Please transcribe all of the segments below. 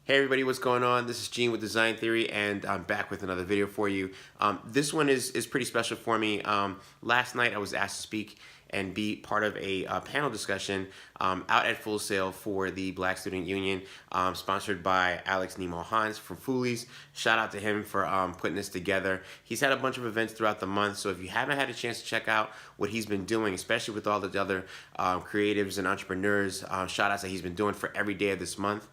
Hey everybody, what's going on? This is Gene with Design Theory, and I'm back with another video for you. This one is pretty special for me. Last night I was asked to speak and be part of a panel discussion out at Full Sail for the Black Student Union, sponsored by Alex Nemo Hans from Foolies. Shout out to him for putting this together. He's had a bunch of events throughout the month, so if you haven't had a chance to check out what he's been doing, especially with all the other creatives and entrepreneurs, shout outs that he's been doing for every day of this month.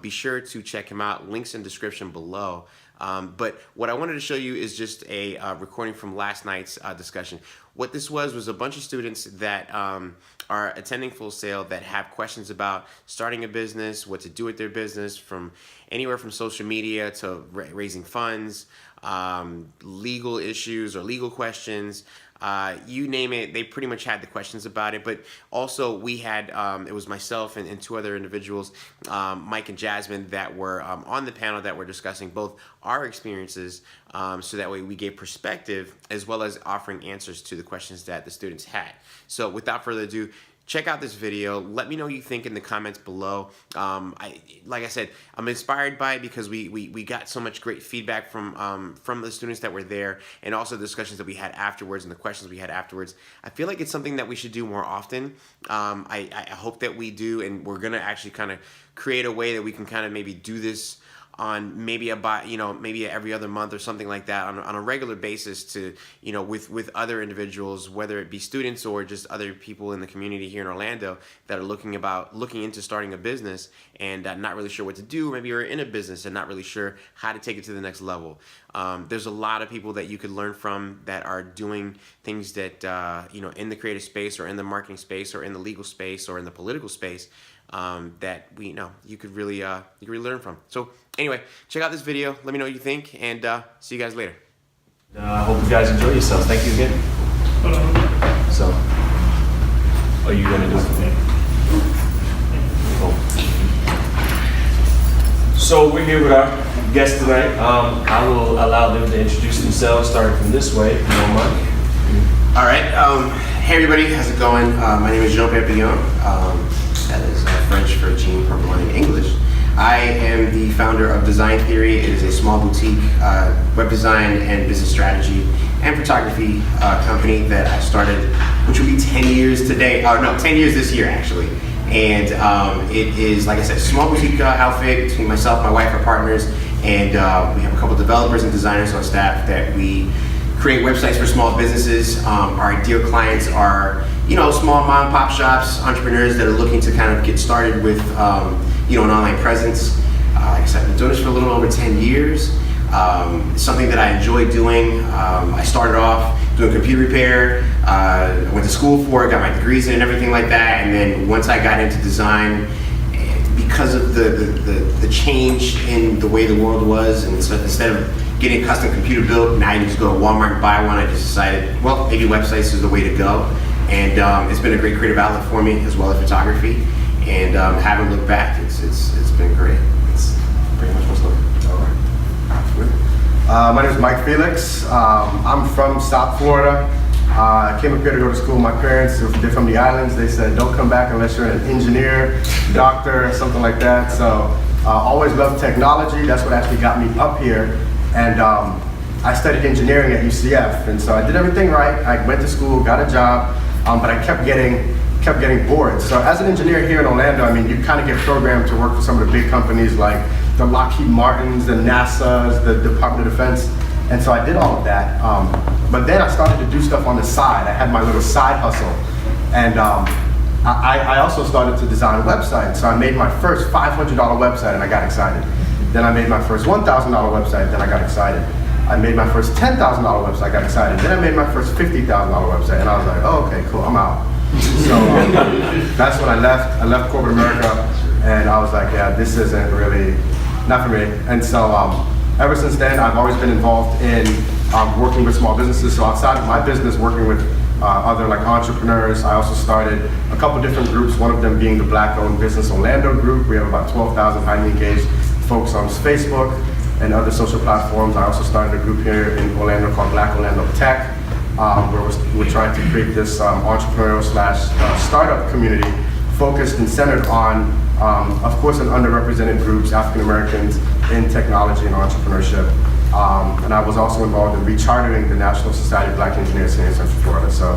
Be sure to check him out. Links in the description below. But what I wanted to show you is just a recording from last night's discussion. What this was a bunch of students that are attending Full Sail that have questions about starting a business, what to do with their business, from anywhere from social media to raising funds, legal issues or legal questions. You name it, they pretty much had the questions about it. But also we had, it was myself and two other individuals, Mike and Jasmine, that were on the panel that were discussing both our experiences, so that way we gave perspective as well as offering answers to the questions that the students had. So without further ado, check out this video. Let me know what you think in the comments below. Like I said, I'm inspired by it because we got so much great feedback from the students that were there, and also the discussions that we had afterwards and the questions we had afterwards. I feel like it's something that we should do more often. I hope that we do, and we're gonna actually kind of create a way that we can kind of maybe do this on maybe maybe every other month or something like that on a regular basis to, with other individuals, whether it be students or just other people in the community here in Orlando that are looking into starting a business and not really sure what to do. Maybe you're in a business and not really sure how to take it to the next level. There's a lot of people that you could learn from that are doing things that, in the creative space or in the marketing space or in the legal space or in the political space, that you could really learn from. So anyway, check out this video. Let me know what you think, and see you guys later. I hope you guys enjoy yourselves. Thank you again. So, are you gonna do it? So we're here with our guests tonight. I will allow them to introduce themselves, starting from this way, if you don't mind. All right. Hey everybody, how's it going? My name is jpDesignTheory. That is French for Gene, purple line in English. I am the founder of Design Theory. It is a small boutique web design and business strategy and photography company that I started, which will be 10 years today. Oh no, 10 years this year actually. And it is, like I said, a small boutique outfit between myself, my wife, our partners, and we have a couple developers and designers on staff that we create websites for small businesses. Our ideal clients are, small mom and pop shops, entrepreneurs that are looking to kind of get started with, an online presence. Like I said, I've been doing this for a little over 10 years. It's something that I enjoy doing. I started off doing computer repair. I went to school for it, got my degrees in and everything like that. And then once I got into design, because of the change in the way the world was, and so instead of getting a custom computer built, now you can just go to Walmart and buy one. I just decided, well, maybe websites is the way to go. And it's been a great creative outlet for me, as well as photography. And haven't looked back. It's been great. It's pretty much what's looking. All right. My name is Mike Felix. I'm from South Florida. I came up here to go to school. My parents, they're from the islands. They said, don't come back unless you're an engineer, doctor, something like that. So always loved technology. That's what actually got me up here. And I studied engineering at UCF. And so I did everything right. I went to school, got a job, but I kept getting bored. So as an engineer here in Orlando, you kind of get programmed to work for some of the big companies like the Lockheed Martins, the NASA's, the Department of Defense. And so I did all of that. But then I started to do stuff on the side. I had my little side hustle. And I also started to design websites. So I made my first $500 website and I got excited. Then I made my first $1,000 website, then I got excited. I made my first $10,000 website, I got excited. Then I made my first $50,000 website and I was like, oh, okay, cool, I'm out. So that's when I left corporate America, and I was like, yeah, this isn't really, not for me. And so ever since then, I've always been involved in working with small businesses. So outside of my business, working with other entrepreneurs, I also started a couple different groups, one of them being the Black Owned Business Orlando group. We have about 12,000 highly engaged folks on Facebook and other social platforms. I also started a group here in Orlando called Black Orlando Tech, where we're trying to create this entrepreneurial / startup community focused and centered on of course in underrepresented groups, African Americans in technology and entrepreneurship. And I was also involved in rechartering the National Society of Black Engineers here in Central Florida. So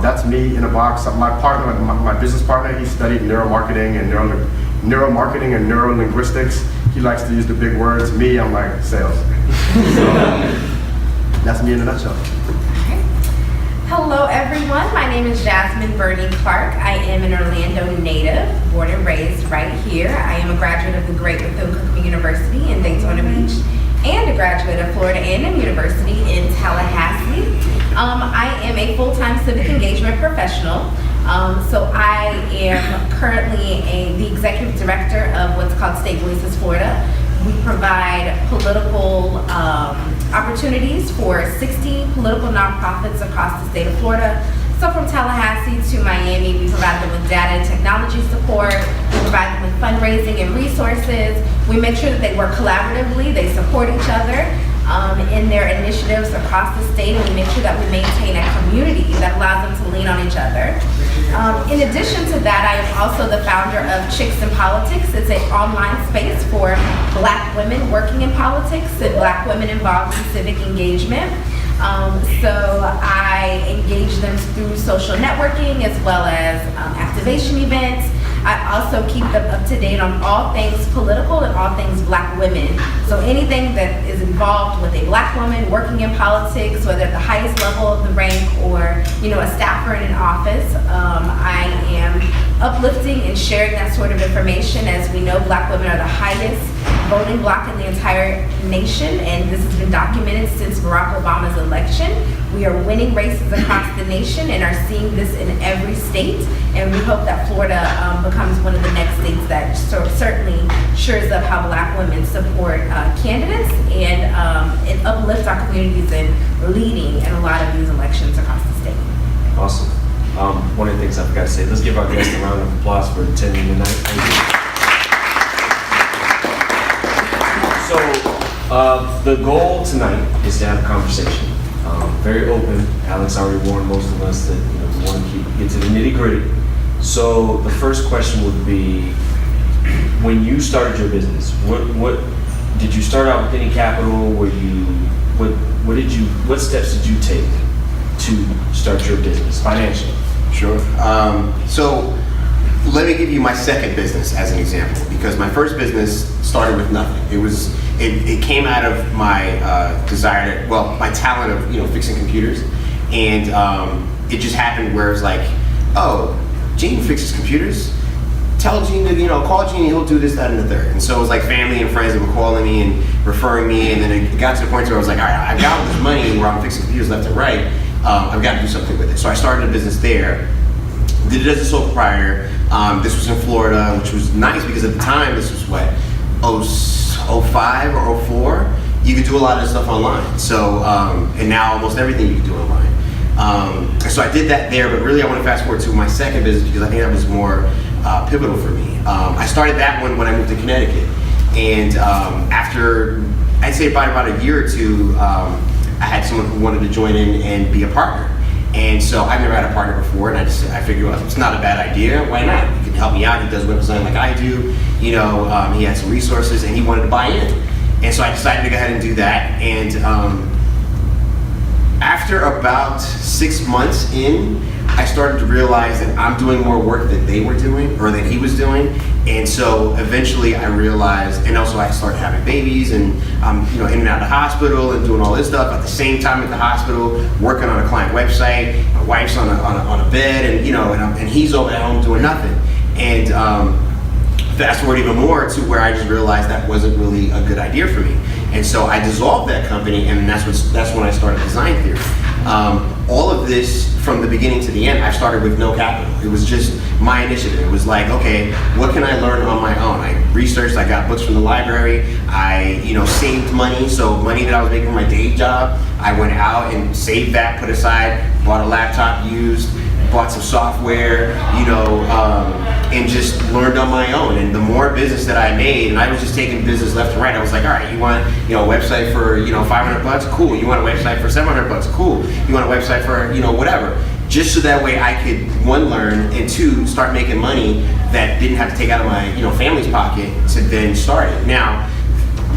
that's me in a box. My partner, my business partner, he studied neuromarketing and neurolinguistics. He likes to use the big words. Me, I'm like sales. So that's me in a nutshell. Hello everyone, my name is Jasmine Burney-Clark. I am an Orlando native, born and raised right here. I am a graduate of the Great Bethune-Cookman University in Daytona Beach and a graduate of Florida A&M University in Tallahassee. I am a full-time civic engagement professional. So I am currently the executive director of what's called State Voices Florida. We provide political opportunities for 60 political nonprofits across the state of Florida. So from Tallahassee to Miami, we provide them with data and technology support. We provide them with fundraising and resources. We make sure that they work collaboratively, they support each other in their initiatives across the state, and we make sure that we maintain a community that allows them to lean on each other. In addition to that, I am also the founder of Chicks in Politics. It's an online space for Black women working in politics and Black women involved in civic engagement. So I engage them through social networking as well as activation events. I also keep them up to date on all things political and all things Black women. So anything that is involved with a Black woman working in politics, whether at the highest level of the rank or a staffer in an office, I am uplifting and sharing that sort of information. As we know, Black women are the highest voting bloc in the entire nation, and this has been documented since Barack Obama's election. We are winning races across the nation and are seeing this in every state, and we hope that Florida becomes one of the next states that certainly shores up how Black women support candidates and it uplifts our communities in leading in a lot of these elections across the state. Awesome. One of the things I forgot to say, let's give our guests a round of applause for attending tonight. Thank you. So the goal tonight is to have a conversation. Very open. Alex already warned most of us that we want to get to the nitty gritty. So the first question would be, when you started your business, what did you start out with any capital? What steps did you take to start your business financially? Sure. So let me give you my second business as an example, because my first business started with nothing. It came out of my desire my talent of fixing computers, and it just happened where it's like, oh, Gene fixes computers. Tell Gene to call Gene, he'll do this, that, and the third. And so it was like family and friends that were calling me and referring me, and then it got to the point where I was like, all right, I've got all this money where I'm fixing computers left and right. I've got to do something with it. So I started a business there. Did it as a sole proprietor. This was in Florida, which was nice because at the time, this was what, 05 or 04, you could do a lot of stuff online. So, and now almost everything you can do online. So I did that there, but really I want to fast forward to my second business because I think that was more pivotal for me. I started that one when I moved to Connecticut. And after, I'd say about a year or two, I had someone who wanted to join in and be a partner. And so I've never had a partner before, and I figured, well, it's not a bad idea. Why not? He can help me out. He does web design like I do. He had some resources, and he wanted to buy in. And so I decided to go ahead and do that. And after about 6 months in, I started to realize that I'm doing more work than they were doing, or that he was doing. And so eventually I realized, and also I started having babies, and I'm in and out of the hospital and doing all this stuff. At the same time at the hospital, working on a client website, my wife's on a bed, and and he's over at home doing nothing. And fast forward even more to where I just realized that wasn't really a good idea for me. And so I dissolved that company, and that's when I started Design Theory. All of this, from the beginning to the end, I started with no capital. It was just my initiative. It was like, okay, what can I learn on my own? I researched, I got books from the library, I saved money, so money that I was making from my day job, I went out and saved that, put aside, bought a laptop used, bought some software, and just learned on my own. And the more business that I made, and I was just taking business left and right, I was like, all right, you want a website for $500? Cool. You want a website for $700? Cool. You want a website for whatever. just so that way I could, one, learn, and two, start making money that didn't have to take out of my family's pocket to then start it. Now,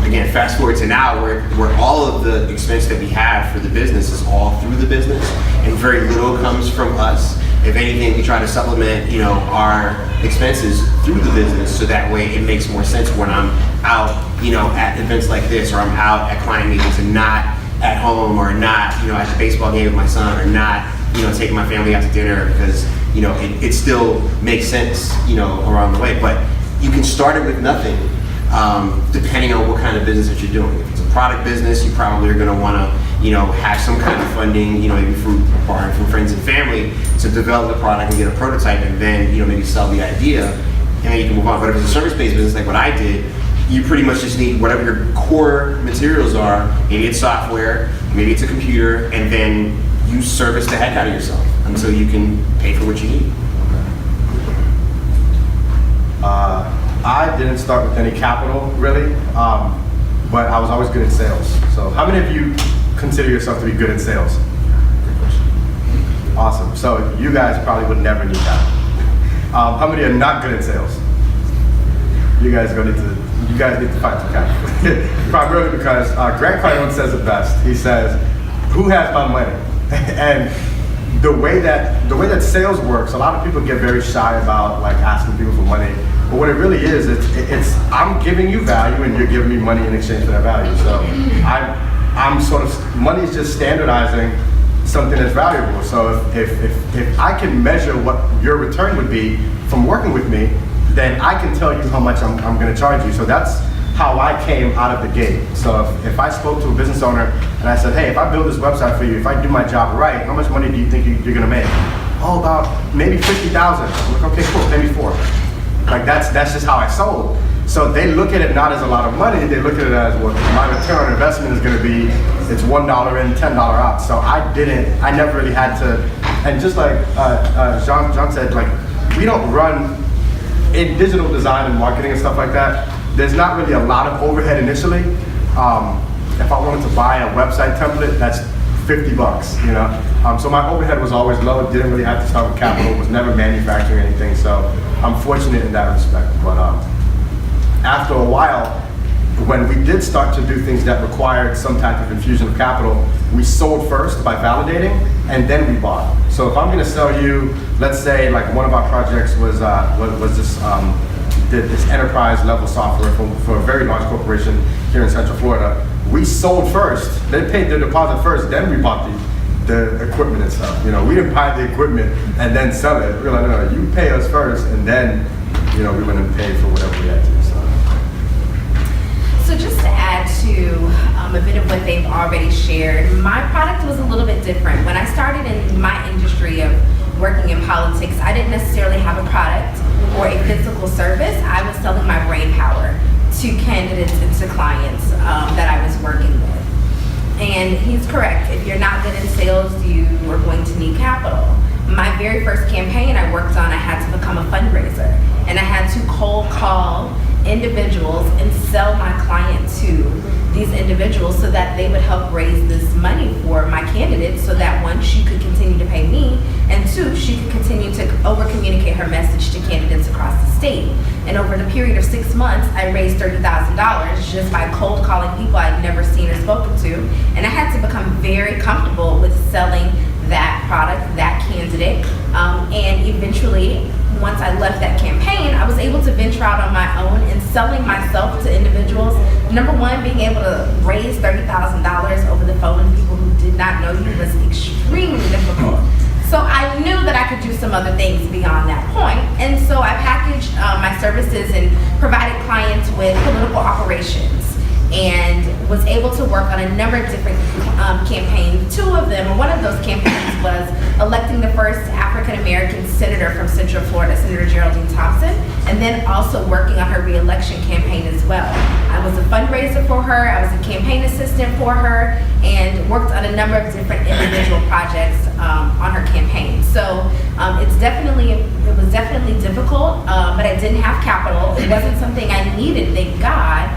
again, fast forward to now where all of the expense that we have for the business is all through the business, and very little comes from us. If anything, we try to supplement, our expenses through the business, so that way it makes more sense when I'm out, at events like this, or I'm out at client meetings and not at home, or not, at the baseball game with my son, or not, taking my family out to dinner, because, it still makes sense, around the way. But you can start it with nothing, depending on what kind of business that you're doing. If it's a product business, you probably are going to want to, have some kind of funding, maybe from borrowing from friends and family to develop the product and get a prototype, and then, maybe sell the idea, and then you can move on. But if it's a service-based business like what I did, you pretty much just need whatever your core materials are. Maybe it's software, maybe it's a computer, and then you service the heck out of yourself until you can pay for what you need. I didn't start with any capital, really, but I was always good at sales. So how many of you consider yourself to be good at sales? Awesome. So you guys probably would never need that. How many are not good at sales? You guys need to find some capital. Primarily because Grant Cardone says it best. He says, "Who has my money?" And the way that sales works, a lot of people get very shy about like asking people for money. But what it really is, it's I'm giving you value and you're giving me money in exchange for that value. So I'm sort of, money is just standardizing something that's valuable. So if I can measure what your return would be from working with me, then I can tell you how much I'm going to charge you. So that's how I came out of the gate. So if I spoke to a business owner and I said, hey, if I build this website for you, if I do my job right, how much money do you think you're going to make? Oh, about maybe 50,000. I'm like, okay, cool, pay me 4. Like that's just how I sold. So they look at it not as a lot of money, they look at it as what my return on investment is going to be. It's $1 in, $10 out. So I never really had to, and just like John said, like we don't run in digital design and marketing and stuff like that. There's not really a lot of overhead initially. If I wanted to buy a website template, that's $50, So my overhead was always low, didn't really have to start with capital, was never manufacturing anything, so I'm fortunate in that respect. But after a while, when we did start to do things that required some type of infusion of capital, we sold first by validating, and then we bought. So if I'm gonna sell you, let's say like one of our projects was this enterprise level software for a very large corporation here in Central Florida. We sold first, they paid their deposit first, then we bought the equipment and stuff. We didn't buy the equipment and then sell it. We were like, no, you pay us first, and then, we went and paid for whatever we had to. So just to add to a bit of what they've already shared, my product was a little bit different. When I started in my industry of working in politics, I didn't necessarily have a product or a physical service. I was selling my brain power to candidates and to clients that I was working with. And he's correct. If you're not good in sales, you are going to need capital. My very first campaign I worked on, I had to become a fundraiser. And I had to cold call individuals and sell my client to these individuals so that they would help raise this money for my candidate, so that one, she could continue to pay me, and two, she could continue to over-communicate her message to candidates across the state. And over the period of 6 months, I raised $30,000 just by cold calling people I'd never seen or spoken to. And I had to become very comfortable with selling that product, that candidate, and eventually, once I left that campaign, I was able to venture out on my own and selling myself to individuals. Number one, being able to raise $30,000 over the phone with people who did not know you was extremely difficult. So I knew that I could do some other things beyond that point. And so I packaged my services and provided clients with political operations, and was able to work on a number of different campaigns. Two of them, or one of those campaigns, was electing the first African-American senator from Central Florida, Senator Geraldine Thompson, and then also working on her re-election campaign as well. I was a fundraiser for her, I was a campaign assistant for her, and worked on a number of different individual projects on her campaign. So it was definitely difficult, but I didn't have capital. It wasn't something I needed, thank God.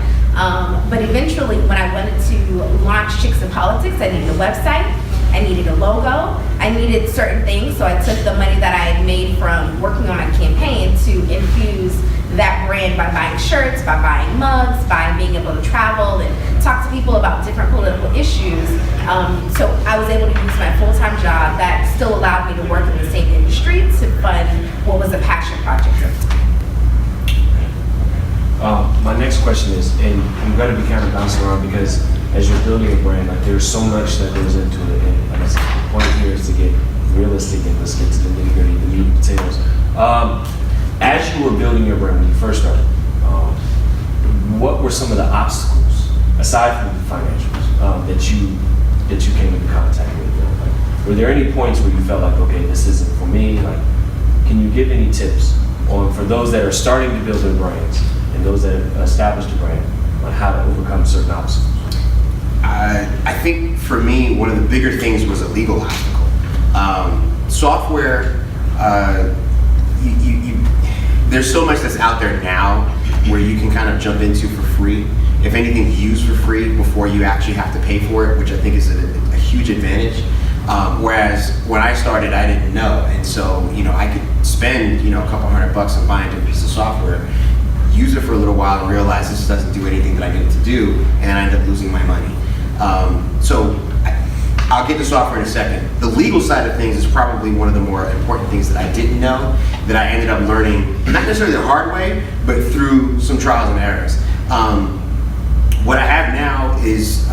But eventually, when I wanted to launch Chicks in Politics, I needed a website, I needed a logo, I needed certain things, so I took the money that I had made from working on a campaign to infuse that brand by buying shirts, by buying mugs, by being able to travel and talk to people about different political issues. So I was able to use my full-time job that still allowed me to work in the same industry to fund what was a passion project. My next question is, and I'm going to be kind of bouncing around because as you're building a brand, like there's so much that goes into it, and like I said, the point here is to get realistic and let's get to the nitty gritty, the meat and potatoes. As you were building your brand when you first started, what were some of the obstacles aside from the financials that you came into contact with? Like, were there any points where you felt like, okay, this isn't for me? Like, can you give any tips on for those that are starting to build their brands and those that have established a brand on how to overcome certain obstacles? I think for me, one of the bigger things was a legal obstacle. Software, there's so much that's out there now where you can kind of jump into for free. If anything, use for free before you actually have to pay for it, which I think is a huge advantage. Whereas when I started, I didn't know, and so I could spend a couple $100 on buying a piece of software, use it for a little while, and realize this doesn't do anything that I need it to do, and I end up losing my money. So I'll get to software in a second. The legal side of things is probably one of the more important things that I didn't know, that I ended up learning, not necessarily the hard way, but through some trials and errors. What I have now is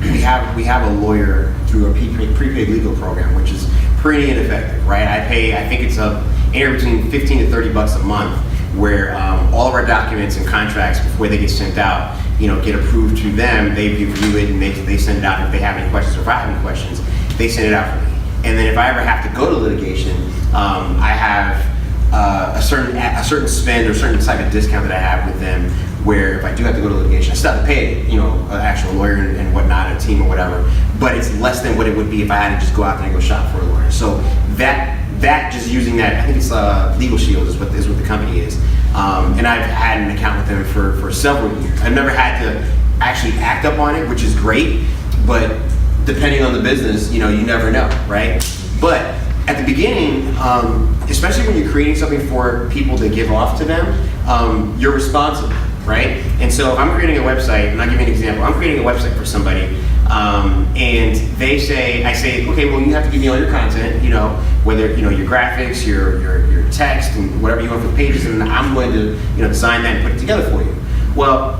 we have a lawyer through a prepaid legal program, which is pretty ineffective, right? I think it's anywhere between $15 to $30 a month, where all of our documents and contracts, before they get sent out, get approved through them. They review it and they send it out. If they have any questions, or if I have any questions, they send it out for me. And then if I ever have to go to litigation, I have a certain spend or certain type of discount that I have with them, where if I do have to go to litigation, I still have to pay an actual lawyer and whatnot, a team or whatever, but it's less than what it would be if I had to just go out there and go shop for a lawyer. So that just using that, I think it's Legal Shield is what the company is. And I've had an account with them for several years. I've never had to actually act up on it, which is great, but depending on the business, you never know, right? But at the beginning, especially when you're creating something for people to give off to them, you're responsible, right? And so if I'm creating a website, and I'll give you an example, I'm creating a website for somebody, and I say, okay, well, you have to give me all your content, whether your graphics, your text, and whatever you want for the pages, and I'm going to design that and put it together for you. Well,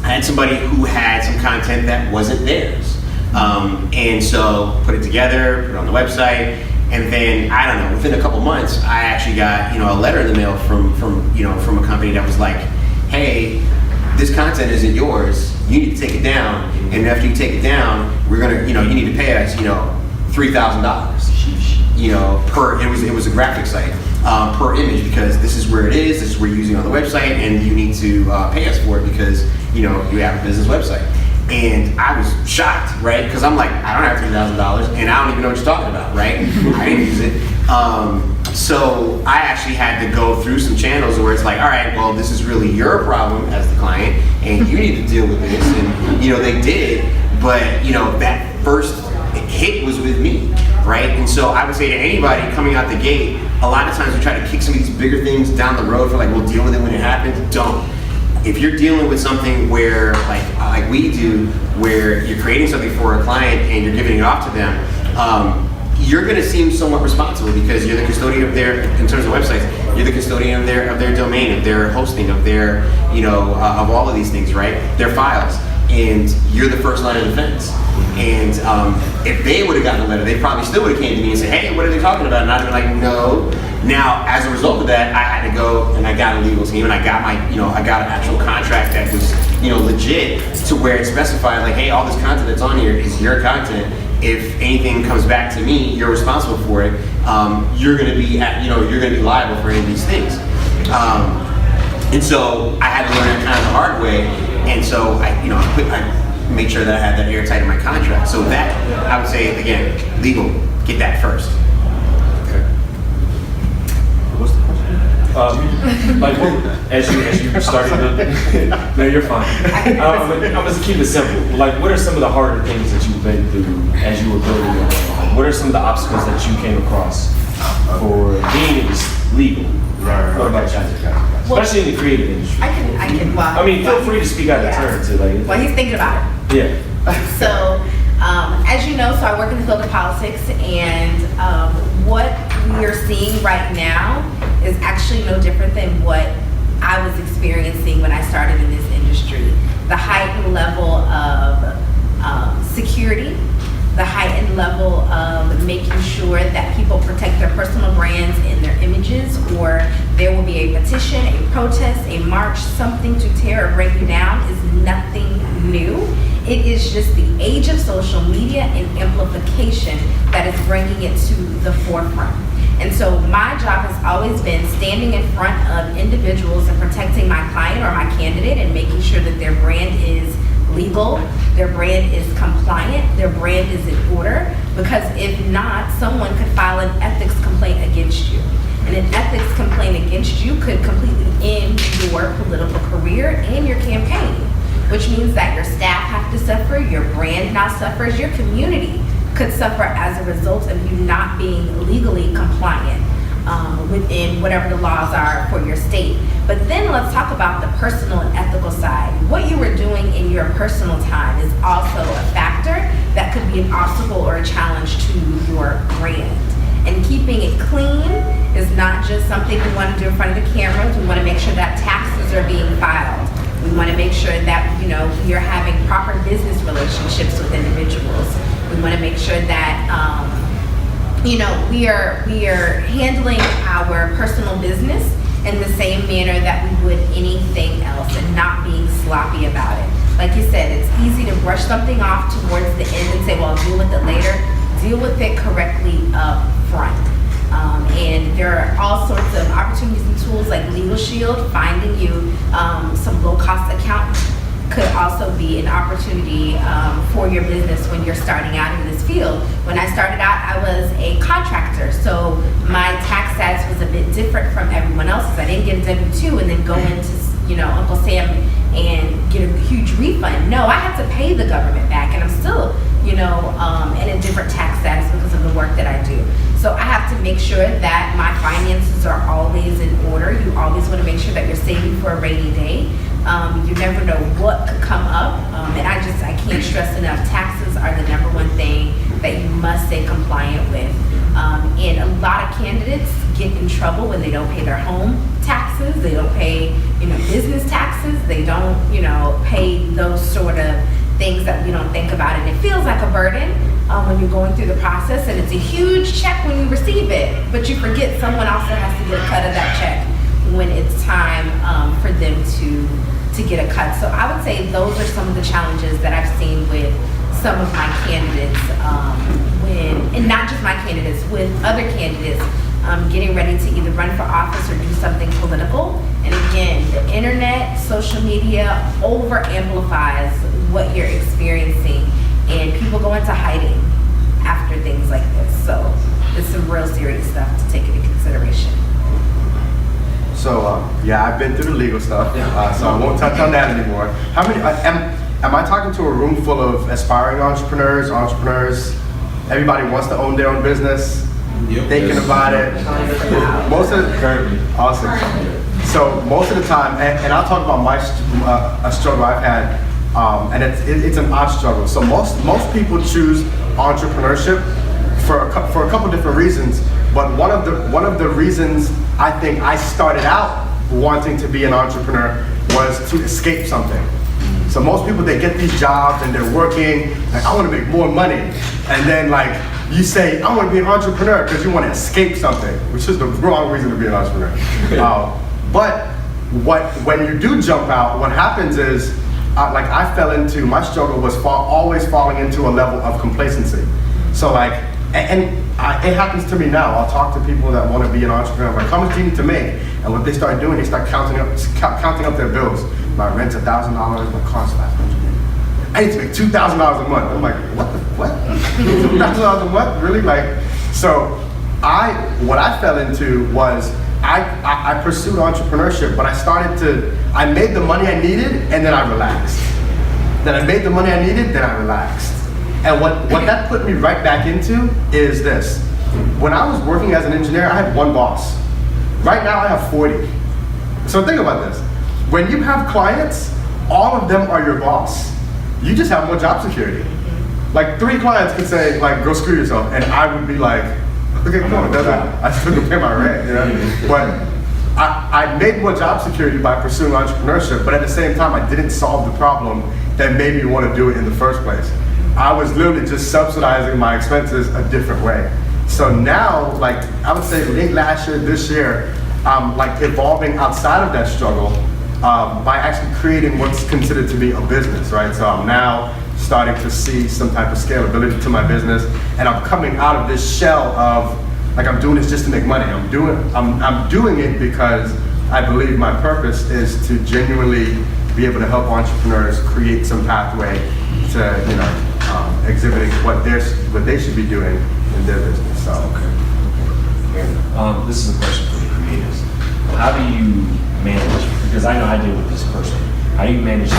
I had somebody who had some content that wasn't theirs, and so put it together, put it on the website, and then I don't know, within a couple months, I actually got a letter in the mail from a company that was like, hey, this content isn't yours. You need to take it down, and after you take it down, we're gonna, you need to pay us, $3,000. Per it was a graphic site per image, because this is where it is, this is where you're using it on the website, and you need to pay us for it because you have a business website. And I was shocked, right? Because I'm like, I don't have $3,000, and I don't even know what you're talking about, right? I didn't use it. So I actually had to go through some channels where it's like, all right, well, this is really your problem as the client, and you need to deal with this. And they did, but that first hit was with me, right? And so I would say to anybody coming out the gate, a lot of times we try to kick some of these bigger things down the road for like, we'll deal with it when it happens. Don't. If you're dealing with something where, like we do, where you're creating something for a client and you're giving it off to them, you're going to seem somewhat responsible because you're the custodian of their, in terms of websites, you're the custodian of their domain, of their hosting, of their, of all of these things, right? Their files, and you're the first line of defense. And if they would have gotten a letter, they probably still would have came to me and said, hey, what are they talking about? And I'd be like, no. Now, as a result of that, I had to go and I got a legal team, and I got I got an actual contract that was, legit, to where it specified like, hey, all this content that's on here is your content. If anything comes back to me, you're responsible for it. You're going to be, you're going to be liable for any of these things. And so I had to learn it kind of the hard way. And so I made sure that I had that airtight in my contract. So that, I would say, again, legal, get that first. Okay. What's the question? Like, as you started to, no, you're fine. I'm gonna keep it simple. Like, what are some of the harder things that you've been through as you were building your home? What are some of the obstacles that you came across for being legal? What about you? Especially in the creative industry. I can, well. I mean, feel free to speak out of turn too. Like, Well, he's thinking about it. yeah. So, as you know, so I work in the field of politics, and what we are seeing right now is actually no different than what I was experiencing when I started in this industry. The heightened level of security, the heightened level of making sure that people protect their personal brands and their images, or there will be a petition, a protest, a march, something to tear or break you down is nothing new. It is just the age of social media and amplification that is bringing it to the forefront. And so my job has always been standing in front of individuals and protecting my client or my candidate and making sure that their brand is legal, their brand is compliant, their brand is in order, because if not, someone could file an ethics complaint against you. And an ethics complaint against you could completely end your political career and your campaign, which means that your staff have to suffer, your brand now suffers, your community could suffer as a result of you not being legally compliant within whatever the laws are for your state. But then let's talk about the personal and ethical side. What you were doing in your personal time is also a factor that could be an obstacle or a challenge to your brand. And keeping it clean is not just something we want to do in front of the cameras. We want to make sure that taxes are being filed. We want to make sure that, you know, we are having proper business relationships with individuals. We want to make sure that, you know, we are handling our personal business in the same manner that we would anything else and not being sloppy about it. Like you said, it's easy to brush something off towards the end and say, well, I'll deal with it later. Deal with it correctly up front. And there are all sorts of opportunities and tools like Legal Shield. Finding you some low-cost accountant could also be an opportunity for your business when you're starting out in this field. When I started out, I was a contractor, so my tax status was a bit different from everyone else's. I didn't get a W-2 and then go into, you know, Uncle Sam and get a huge refund. No, I had to pay the government back, and I'm still, you know, in a different tax status because of the work that I do. So I have to make sure that my finances are always in order. You always want to make sure that you're saving for a rainy day. You never know what could come up, and I can't stress enough, taxes are the number one thing that you must stay compliant with. And a lot of candidates get in trouble when they don't pay their home taxes, they don't pay, you know, business taxes, they don't, you know, pay those sort of things that we don't think about, and it feels like a burden when you're going through the process, and it's a huge check when you receive it, but you forget someone also has to get a cut of that check when it's time for them to get a cut. So I would say those are some of the challenges that I've seen with some of my candidates, and not just my candidates, with other candidates getting ready to either run for office or do something political. And again, the internet, social media over amplifies what you're experiencing, and people go into hiding after things like this. So it's some real serious stuff to take into consideration. So yeah, I've been through the legal stuff, so I won't touch on that anymore. How many? Am I talking to a room full of aspiring entrepreneurs? Everybody wants to own their own business, thinking about it. Most of the awesome. So most of the time, and I'll talk about my a struggle I've had, and it's an odd struggle. So most people choose entrepreneurship for a couple different reasons. But one of the reasons I think I started out wanting to be an entrepreneur was to escape something. So most people, they get these jobs and they're working, like, I want to make more money. And then like you say, I want to be an entrepreneur because you want to escape something, which is the wrong reason to be an entrepreneur. But when you do jump out, what happens is, like I fell into, my struggle was always falling into a level of complacency. So like, it happens to me now. I'll talk to people that want to be an entrepreneur. I'm like, how much do you need to make? And what they start doing, they start counting up their bills. My rent's $1,000, my car's $500. I need to make $2,000 a month. I'm like, what? $2,000 a month? Really? Like, so what I fell into was I pursued entrepreneurship, but I made the money I needed, and then I relaxed. Then I made the money I needed, then I relaxed. And what that put me right back into is this. When I was working as an engineer, I had one boss. Right now I have 40. So think about this. When you have clients, all of them are your boss. You just have more job security. Like 3 clients could say, like, go screw yourself, and I would be like, okay, come on, I still can pay my rent, you know? But I made more job security by pursuing entrepreneurship, but at the same time, I didn't solve the problem that made me want to do it in the first place. I was literally just subsidizing my expenses a different way. So now, like, I would say late last year, this year, I'm like evolving outside of that struggle by actually creating what's considered to be a business, right? So I'm now starting to see some type of scalability to my business, and I'm coming out of this shell of, like, I'm doing this just to make money. I'm doing it because I believe my purpose is to genuinely be able to help entrepreneurs create some pathway to, you know, exhibiting what they should be doing in their business. So, this is a question for the creatives. How do you manage? Because I know I deal with this personally. How do you manage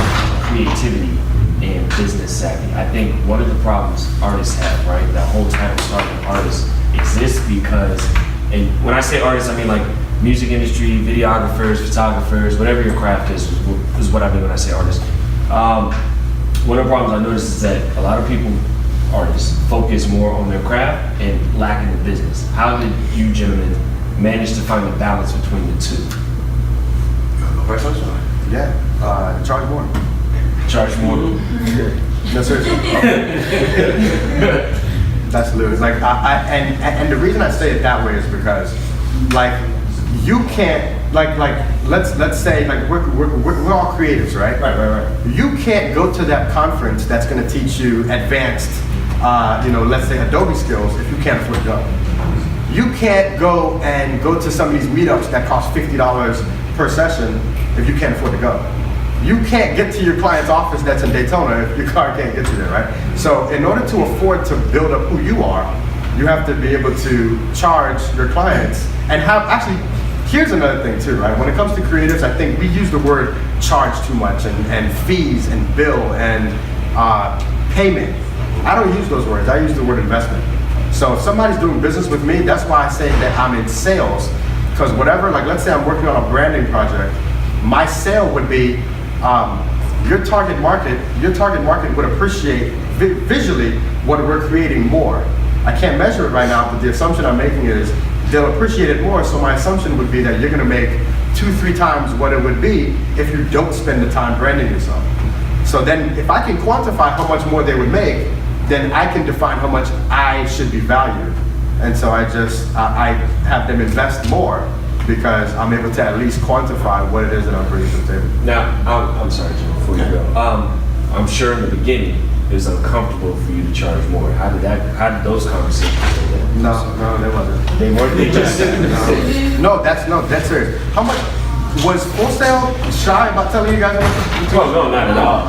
creativity and business savvy? I think one of the problems artists have, right? The whole title starting artists exists because, and when I say artists, I mean like music industry, videographers, photographers, whatever your craft is what I mean when I say artists. One of the problems I noticed is that a lot of people, artists, focus more on their craft and lack in the business. How did you gentlemen manage to find the balance between the two? yeah, charge more. Charge more? No, seriously. That's literally, like, and the reason I say it that way is because, like, you can't, like let's say, like, we're all creatives, right? Right. You can't go to that conference that's going to teach you advanced, you know, let's say Adobe skills if you can't afford to go. You can't go to some of these meetups that cost $50 per session if you can't afford to go. You can't get to your client's office that's in Daytona if your car can't get you there, right? So in order to afford to build up who you are, you have to be able to charge your clients and have, actually, here's another thing too, right? When it comes to creatives, I think we use the word charge too much, and fees and bill and payment. I don't use those words, I use the word investment. So if somebody's doing business with me, that's why I say that I'm in sales, because whatever, like, let's say I'm working on a branding project, my sale would be, your target market would appreciate visually what we're creating more. I can't measure it right now, but the assumption I'm making is they'll appreciate it more, so my assumption would be that you're gonna make 2-3 times what it would be if you don't spend the time branding yourself. So then if I can quantify how much more they would make, then I can define how much I should be valued. And so I have them invest more because I'm able to at least quantify what it is that I'm bringing to the table. Now, I'm sorry, Jim, before you go. I'm sure in the beginning it was uncomfortable for you to charge more. How did those conversations go down? No, they wasn't. They weren't. They just No, that's serious. How much was Full Sail shy about telling you guys what? Well, no, not at all.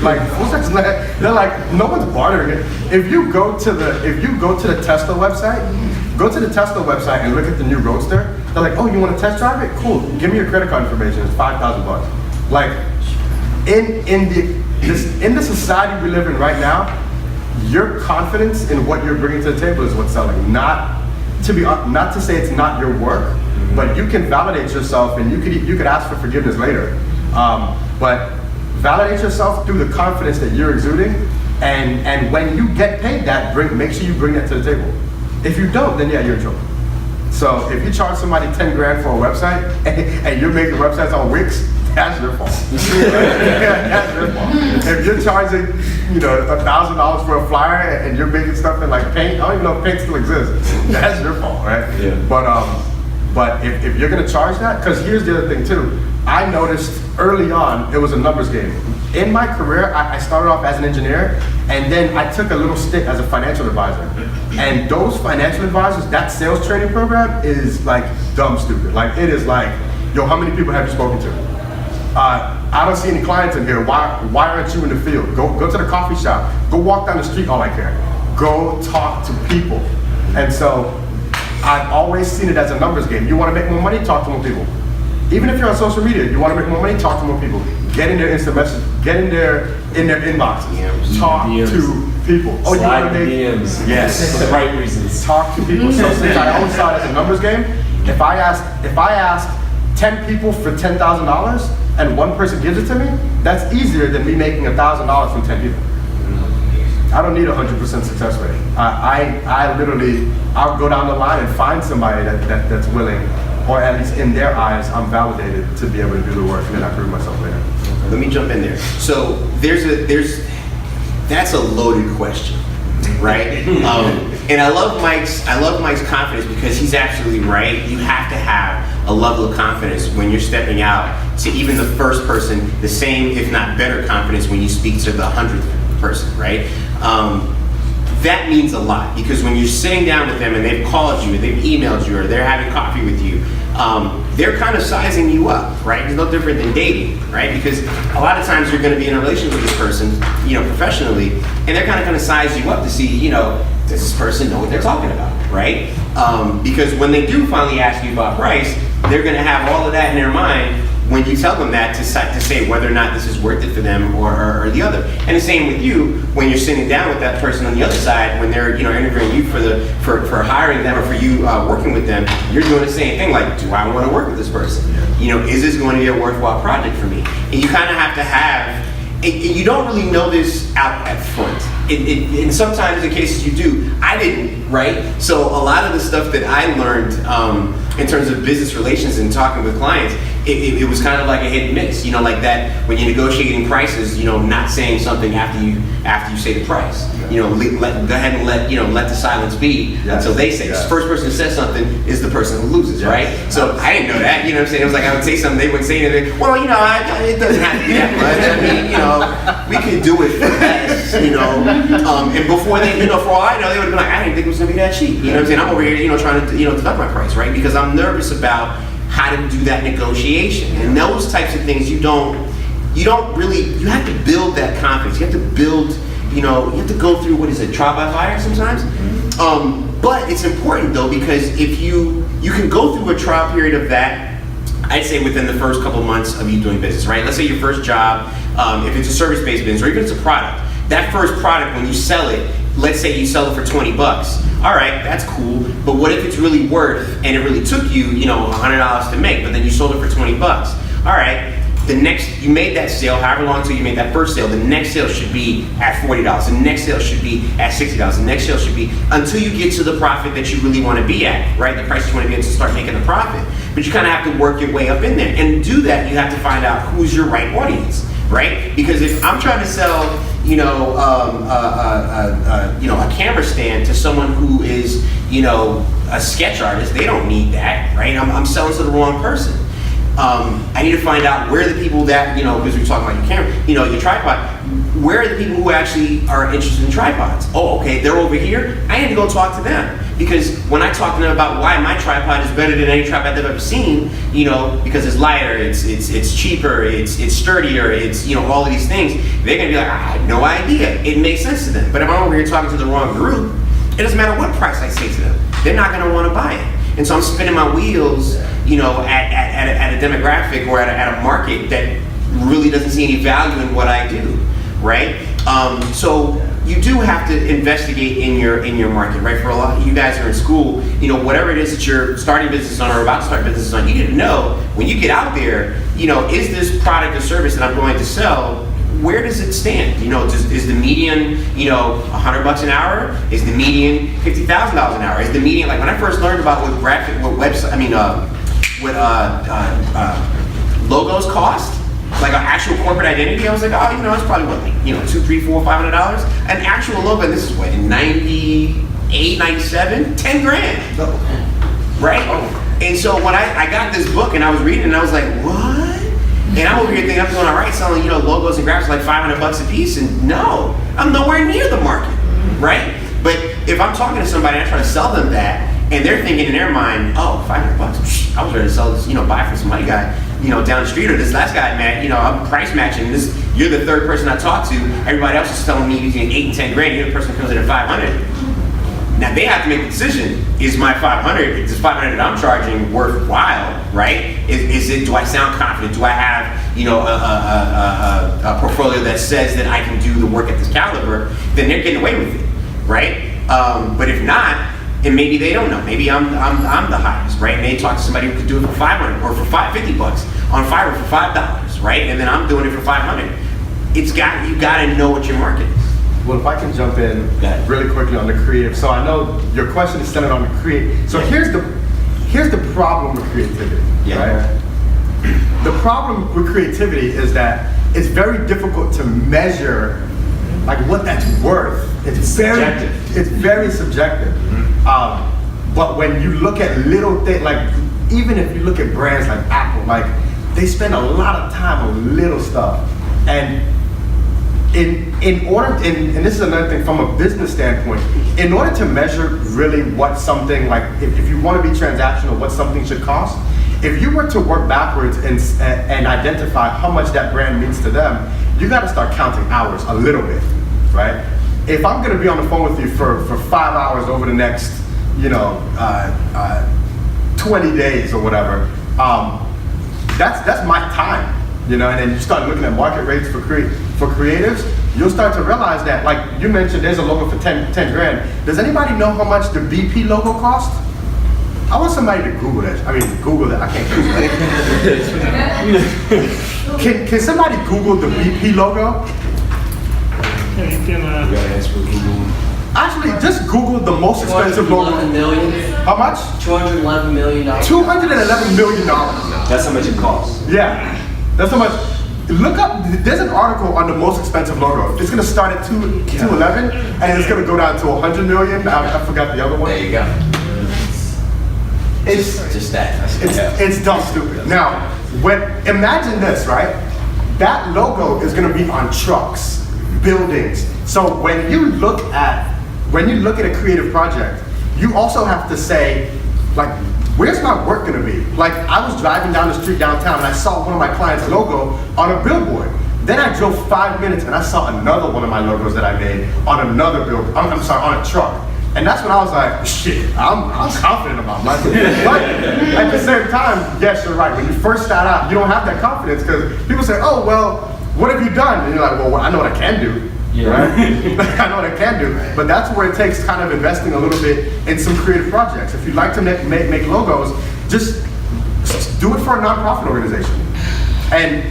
Like, Full Sail's not, they're like, no one's bartering it. If you go to the Tesla website, go to the Tesla website and look at the new Roadster. They're like, oh, you want to test drive it? Cool. Give me your credit card information. It's $5,000. Like, in the society we live in right now, your confidence in what you're bringing to the table is what's selling. Not to say it's not your work, but you can validate yourself, and you could ask for forgiveness later. But validate yourself through the confidence that you're exuding, and when you get paid that, make sure you bring that to the table. If you don't, then yeah, you're in trouble. So if you charge somebody 10 grand for a website and you're making websites on Wix, that's your fault. That's your fault. If you're charging, $1,000 for a flyer and you're making stuff in like Paint, I don't even know if Paint still exists. That's your fault, right? Yeah. But if you're gonna charge that, because here's the other thing too. I noticed early on it was a numbers game. In my career, I started off as an engineer, and then I took a little stint as a financial advisor. And those financial advisors, that sales training program is like dumb stupid. Like, it is like, yo, how many people have you spoken to? I don't see any clients in here. Why aren't you in the field? Go to the coffee shop. Go walk down the street. All I care. Go talk to people. And so I've always seen it as a numbers game. You want to make more money, talk to more people. Even if you're on social media, you want to make more money, talk to more people. Get in their instant message, get in their inboxes, talk to people. Oh, you want to make DMs. yes, for the right reasons. talk to people. So since I always saw it as a numbers game, if I ask 10 people for $10,000 and one person gives it to me, that's easier than me making $1,000 from 10 people. I don't need a 100% success rate. I literally, I'll go down the line and find somebody that's willing, or at least in their eyes, I'm validated to be able to do the work, and then I prove myself later. Let me jump in there. So that's a loaded question, right? And I love Mike's confidence, because he's absolutely right. You have to have a level of confidence when you're stepping out to even the first person, the same if not better confidence when you speak to the 100th person, right? That means a lot, because when you're sitting down with them and they've called you, or they've emailed you, or they're having coffee with you, they're kind of sizing you up, right? It's no different than dating, right? Because a lot of times you're going to be in a relationship with this person, professionally, and they're kind of size you up to see, does this person know what they're talking about, right? Because when they do finally ask you about price, they're going to have all of that in their mind when you tell them that, to say whether or not this is worth it for them or the other. And the same with you when you're sitting down with that person on the other side, when they're interviewing you for hiring them or for you working with them, you're doing the same thing. Like, do I want to work with this person? Is this going to be a worthwhile project for me? And you kind of have to have. You don't really know this out at front. And sometimes in cases you do. I didn't, right? So a lot of the stuff that I learned in terms of business relations and talking with clients, it was kind of like a hit and miss. Like that when you're negotiating prices, not saying something after you say the price. Go ahead and let the silence be until they say. Yes. The first person that says something is the person who loses, right? So I didn't know that. You know what I'm saying? It was like I would say something, they wouldn't say anything. Well, it doesn't have to be that much. I mean, we could do it for less, and before they, for all I know, they would have been like, I didn't think it was gonna be that cheap. You know what I'm saying? I'm over here, trying to, deduct my price, right? Because I'm nervous about how to do that negotiation. And those types of things, you have to build that confidence. You have to build, you have to go through, trial by fire sometimes? But it's important though, because if you can go through a trial period of that, I'd say within the first couple months of you doing business, right? Let's say your first job, if it's a service-based business, or even if it's a product, that first product, when you sell it, let's say you sell it for 20 bucks. All right, that's cool, but what if it's really worth, and it really took you, $100 to make, but then you sold it for 20 bucks. All right, you made that sale, however long until you made that first sale, the next sale should be at $40, the next sale should be at $60, the next sale should be, until you get to the profit that you really want to be at, right? The price you want to be at to start making a profit. But you kind of have to work your way up in there. And to do that, you have to find out who's your right audience, right? Because if I'm trying to sell, a camera stand to someone who is, a sketch artist, they don't need that, right? I'm selling to the wrong person. I need to find out where the people that, because we're talking about your camera, your tripod, where are the people who actually are interested in tripods? Oh, okay, they're over here. I need to go talk to them. Because when I talk to them about why my tripod is better than any tripod they've ever seen, because it's lighter, it's cheaper, it's sturdier, it's all of these things, they're gonna be like, I had no idea. It makes sense to them. But if I'm over here talking to the wrong group, it doesn't matter what price I say to them. They're not gonna wanna buy it. And so I'm spinning my wheels, at a demographic or at a market that really doesn't see any value in what I do, right? So you do have to investigate in your market, right? For a lot of you guys who are in school, whatever it is that you're starting business on or about to start business on, you need to know when you get out there, is this product or service that I'm going to sell, where does it stand? Is the median, $100 an hour? Is the median $50,000 an hour? Is the median, like when I first learned about what logos cost, like an actual corporate identity, I was like, it's probably what, $200, $300, $400, $500. An actual logo, and this is what, in 98, 97, 10 grand, right? And so when I got this book and I was reading it, and I was like, what? And I'm over here thinking I'm doing all right selling, logos and graphics like $500 a piece, and no, I'm nowhere near the market, right? But if I'm talking to somebody and I try to sell them that, and they're thinking in their mind, oh, $500, I was ready to sell this, buy from somebody guy, down the street, or this last guy, man, I'm price matching this. You're the third person I talked to. Everybody else is telling me between 8 and 10 grand. You're the person who comes in at 500. Now they have to make the decision: is my 500, is this 500 that I'm charging worthwhile? Right? Is it? Do I sound confident? Do I have, you know, a portfolio that says that I can do the work at this caliber? Then they're getting away with it, right? But if not, and maybe they don't know. Maybe I'm the highest, right? And they talk to somebody who could do it for 500 or for $50 on Fiverr for $5, right? And then I'm doing it for 500. You got to know what your market is. Well, if I can jump in Yeah. really quickly on the creative. So I know your question is centered on the creative. So here's the problem with creativity, Yeah. right? The problem with creativity is that it's very difficult to measure like what that's worth. It's very subjective. But when you look at little things, like even if you look at brands like Apple, like they spend a lot of time on little stuff. And in order, and this is another thing from a business standpoint, in order to measure really what something, like if you want to be transactional, what something should cost, if you were to work backwards and identify how much that brand means to them, you got to start counting hours a little bit, right? If I'm going to be on the phone with you for 5 hours over the next, 20 days or whatever, that's my time, and then you start looking at market rates for creatives, you'll start to realize that, like you mentioned, there's a logo for 10 grand. Does anybody know how much the BP logo cost? I want somebody to Google that. I mean, Google that. I can't Google that. Can somebody Google the BP logo? Actually, just Google the most expensive logo. $211 million. How much? $211 million. $211 million. That's how much it costs. Yeah, that's how much. Look up. There's an article on the most expensive logo. It's gonna start at 211, and it's gonna go down to 100 million. I forgot the other one. There you go. It's Just that. it's dumb stupid. Now, imagine this, right? That logo is gonna be on trucks, buildings. So when you look at a creative project, you also have to say, like, where's my work gonna be? Like, I was driving down the street downtown and I saw one of my clients' logo on a billboard. Then I drove 5 minutes and I saw another one of my logos that I made on another billboard. I'm sorry, on a truck. And that's when I was like, shit, I'm confident about myself. But at the same time, yes, you're right. When you first start out, you don't have that confidence because people say, oh, well, what have you done? And you're like, well, I know what I can do. Yeah. Right? I know what I can do. But that's where it takes kind of investing a little bit in some creative projects. If you'd like to make logos, just do it for a nonprofit organization. And,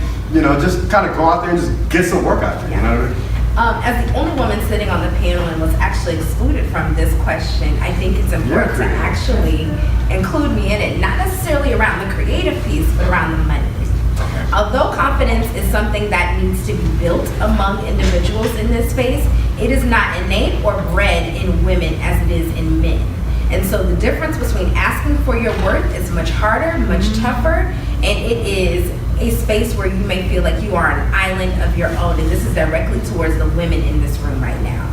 just kind of go out there and just get some work out there. You know what I mean? As the only woman sitting on the panel and was actually excluded from this question, I think it's important to actually include me in it, not necessarily around the creative piece, but around the money. Although confidence is something that needs to be built among individuals in this space, it is not innate or bred in women as it is in men. And so the difference between asking for your worth is much harder, much tougher, and it is a space where you may feel like you are an island of your own, and this is directly towards the women in this room right now.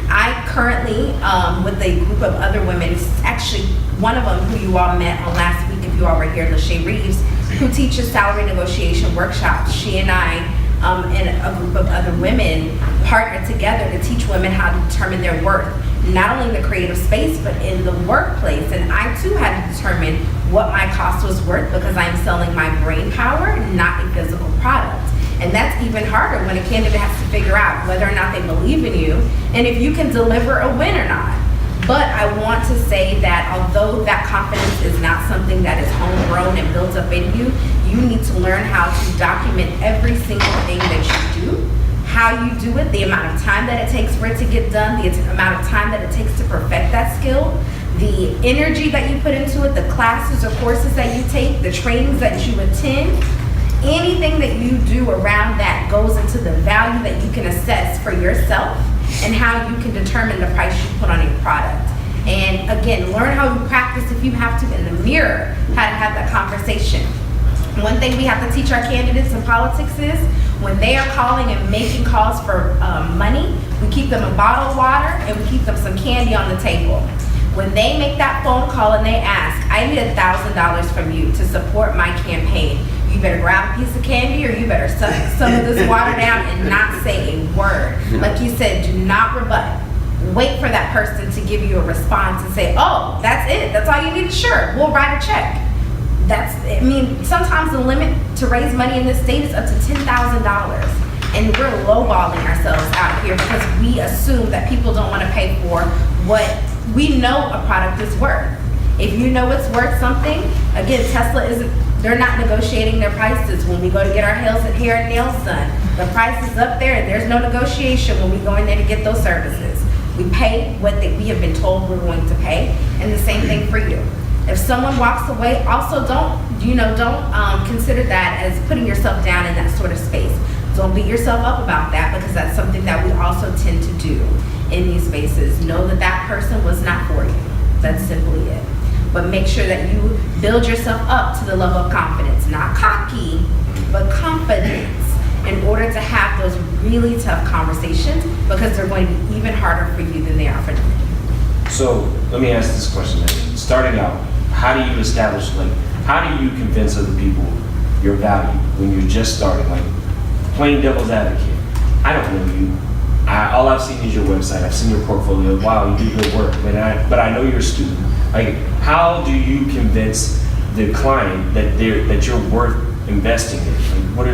I currently, with a group of other women, actually one of them who you all met on last week, if you all were here, Lachey Reeves, who teaches salary negotiation workshops. She and I and a group of other women partnered together to teach women how to determine their worth, not only in the creative space, but in the workplace. And I too had to determine what my cost was worth because I'm selling my brain power, not a physical product. And that's even harder when a candidate has to figure out whether or not they believe in you and if you can deliver a win or not. But I want to say that although that confidence is not something that is homegrown and built up in you, you need to learn how to document every single thing that you do, how you do it, the amount of time that it takes for it to get done, the amount of time that it takes to perfect that skill, the energy that you put into it, the classes or courses that you take, the trainings that you attend. Anything that you do around that goes into the value that you can assess for yourself and how you can determine the price you put on your product. And again, learn how you practice if you have to in the mirror, how to have that conversation. One thing we have to teach our candidates in politics is when they are calling and making calls for money, we keep them a bottle of water and we keep them some candy on the table. When they make that phone call and they ask, I need $1,000 from you to support my campaign, you better grab a piece of candy or you better suck some of this water down and not say a word. Like you said, do not rebut. wait for that person to give you a response and say, oh, that's it, that's all you need, sure, we'll write a check. Sometimes the limit to raise money in this state is up to $10,000. And we're lowballing ourselves out here because we assume that people don't want to pay for what we know a product is worth. If you know it's worth something, again, they're not negotiating their prices when we go to get our hair and nails done. The price is up there and there's no negotiation when we go in there to get those services. We pay what we have been told we're going to pay, and the same thing for you. If someone walks away, also don't consider that as putting yourself down in that sort of space. Don't beat yourself up about that, because that's something that we also tend to do in these spaces. Know that that person was not for you. That's simply it. But make sure that you build yourself up to the level of confidence, not cocky, but confidence, in order to have those really tough conversations, because they're going to be even harder for you than they are for them. So let me ask this question then. Starting out, how do you establish, how do you convince other people your value when you're just starting? Plain devil's advocate. I don't know you. All I've seen is your website. I've seen your portfolio. Wow, you do good work. But I know you're a student. How do you convince the client that you're worth investing in? What